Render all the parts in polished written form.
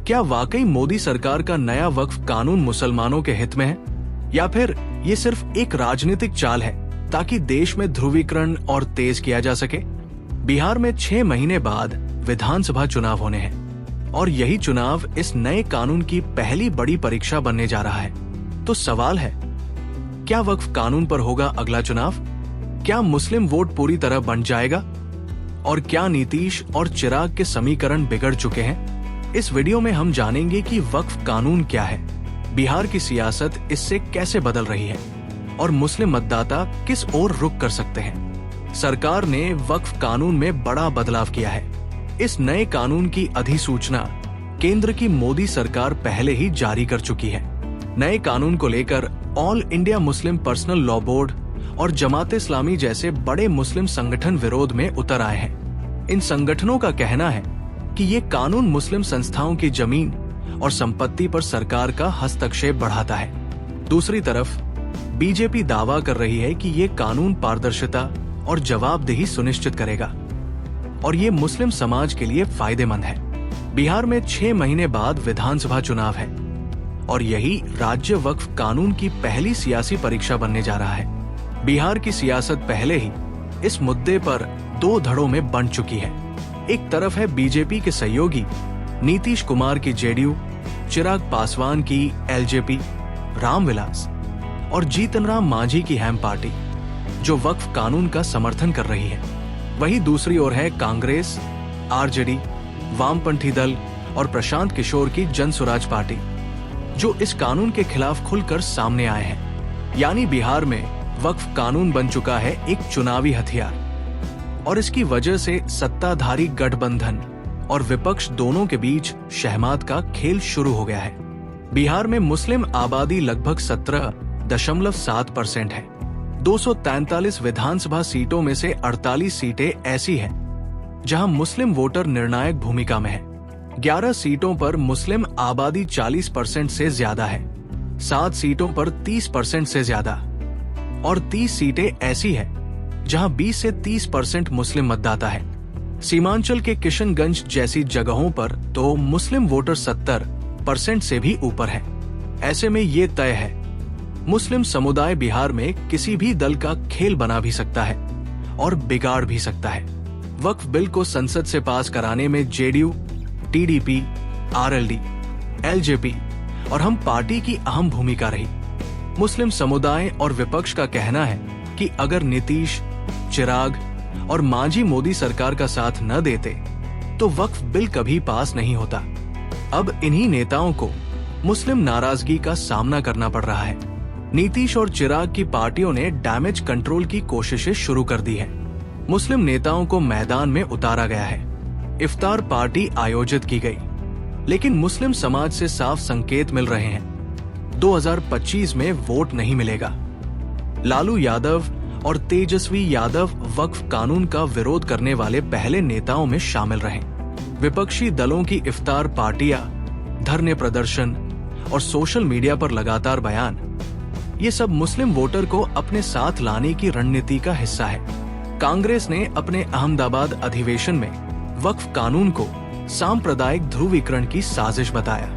क्या वाकई मोदी सरकार का नया वक्फ कानून मुसलमानों के हित में है, या फिर ये सिर्फ एक राजनीतिक चाल है ताकि देश में ध्रुवीकरण और तेज किया जा सके? बिहार में 6 महीने बाद विधानसभा चुनाव होने हैं और यही चुनाव इस नए कानून की पहली बड़ी परीक्षा बनने जा रहा है। तो सवाल है, क्या वक्फ कानून पर होगा अगला चुनाव? क्या मुस्लिम वोट पूरी तरह बंट जाएगा? और क्या नीतीश और चिराग के समीकरण बिगड़ चुके हैं? इस वीडियो में हम जानेंगे कि वक्फ कानून क्या है, बिहार की सियासत इससे कैसे बदल रही है और मुस्लिम मतदाता किस ओर रुख कर सकते हैं। सरकार ने वक्फ कानून में बड़ा बदलाव किया है। इस नए कानून की अधिसूचना केंद्र की मोदी सरकार पहले ही जारी कर चुकी है। नए कानून को लेकर all India Muslim personal law board और जमात इस्लामी जैसे बड़े मुस्लिम संगठन विरोध में उतर आए हैं। इन संगठनों का कहना है कि ये कानून मुस्लिम संस्थाओं की जमीन और संपत्ति पर सरकार का हस्तक्षेप बढ़ाता है। दूसरी तरफ बीजेपी दावा कर रही है कि ये कानून पारदर्शिता और जवाबदेही सुनिश्चित करेगा और ये मुस्लिम समाज के लिए फायदेमंद है। बिहार में 6 महीने बाद विधानसभा चुनाव है और यही राज्य वक्फ कानून की पहली सियासी परीक्षा बनने जा रहा है। बिहार की सियासत पहले ही इस मुद्दे पर 2 धड़ों में बंट चुकी है। एक तरफ है बीजेपी के सहयोगी नीतीश कुमार की जेडीयू, चिराग पासवान की एलजेपी, रामविलास और जीतन राम मांझी की हैम पार्टी, जो वक्फ कानून का समर्थन कर रही है। वहीं दूसरी ओर है कांग्रेस, आरजेडी, वामपंथी दल और प्रशांत किशोर की जन स्वराज पार्टी, जो इस कानून के खिलाफ खुलकर सामने आए हैं। यानी बिहार में वक्फ कानून बन चुका है एक चुनावी हथियार और इसकी वजह से सत्ताधारी गठबंधन और विपक्ष दोनों के बीच शहमात का खेल शुरू हो गया है। बिहार में मुस्लिम आबादी लगभग 17.7% है। 243 विधानसभा सीटों में से 48 सीटें ऐसी हैं जहां मुस्लिम वोटर निर्णायक भूमिका में है। 11 सीटों पर मुस्लिम आबादी 40% से ज्यादा है, 7 सीटों पर 30% से ज्यादा और 30 सीटें ऐसी है जहां 20 से 30% मुस्लिम मतदाता है। सीमांचल के किशनगंज जैसी जगहों पर तो मुस्लिम वोटर 70% से भी ऊपर है। ऐसे में ये तय है, मुस्लिम समुदाय बिहार में किसी भी दल का खेल बना भी सकता है और बिगाड़ भी सकता है। वक्फ बिल को संसद से पास कराने में जेडीयू, टीडीपी, आरएलडी, एलजेपी और हम पार्टी की अहम भूमिका रही। मुस्लिम समुदाय और विपक्ष का कहना है कि अगर नीतीश, चिराग और मांझी मोदी सरकार का साथ न देते तो वक्फ बिल कभी पास नहीं होता। अब इन्हीं नेताओं को मुस्लिम नाराजगी का सामना करना पड़ रहा है। नीतीश और चिराग की पार्टियों ने डैमेज कंट्रोल की कोशिशें शुरू कर दी है। मुस्लिम नेताओं को मैदान में उतारा गया है, इफ्तार पार्टी आयोजित की गई, लेकिन मुस्लिम समाज से साफ संकेत मिल रहे हैं, 2025 में वोट नहीं मिलेगा। लालू यादव और तेजस्वी यादव वक्फ कानून का विरोध करने वाले पहले नेताओं में शामिल रहे। विपक्षी दलों की इफ्तार पार्टियां, धरने प्रदर्शन और सोशल मीडिया पर लगातार बयान, ये सब मुस्लिम वोटर को अपने साथ लाने की रणनीति का हिस्सा है। कांग्रेस ने अपने अहमदाबाद अधिवेशन में वक्फ कानून को सांप्रदायिक ध्रुवीकरण की साजिश बताया।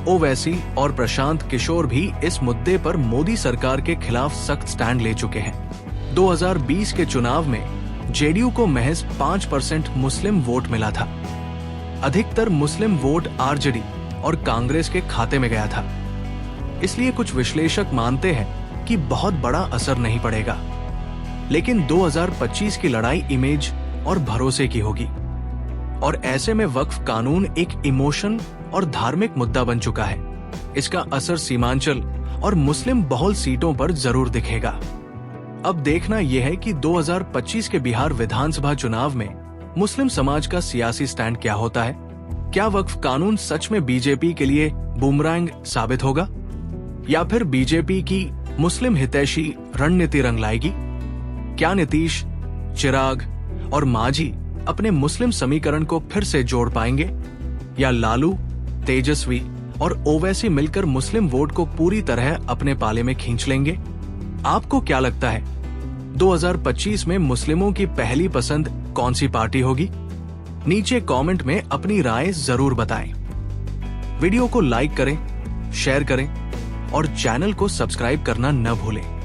ओवैसी और प्रशांत किशोर भी इस मुद्दे पर मोदी सरकार के खिलाफ सख्त स्टैंड ले चुके हैं। 2020 के चुनाव में जेडीयू को महज 5% मुस्लिम वोट मिला था। अधिकतर मुस्लिम वोट आरजेडी और कांग्रेस के खाते में गया था। इसलिए कुछ विश्लेषक मानते हैं कि बहुत बड़ा असर नहीं पड़ेगा। लेकिन 2025 की लड़ाई इमेज और भरोसे की होगी और ऐसे में वक्फ कानून एक इमोशन और धार्मिक मुद्दा बन चुका है। इसका असर सीमांचल और मुस्लिम बहुल सीटों पर जरूर दिखेगा। अब देखना यह है कि 2025 के बिहार विधानसभा चुनाव में मुस्लिम समाज का सियासी स्टैंड क्या होता है। क्या वक्फ कानून सच में बीजेपी के लिए बूमरैंग साबित होगा या फिर बीजेपी की मुस्लिम हितैषी रणनीति रंग लाएगी? क्या नीतीश, चिराग और मांझी अपने मुस्लिम समीकरण को फिर से जोड़ पाएंगे या लालू, तेजस्वी और ओवैसी मिलकर मुस्लिम वोट को पूरी तरह अपने पाले में खींच लेंगे? आपको क्या लगता है, 2025 में मुस्लिमों की पहली पसंद कौन सी पार्टी होगी? नीचे कमेंट में अपनी राय जरूर बताएं। वीडियो को लाइक करें, शेयर करें और चैनल को सब्सक्राइब करना न भूलें।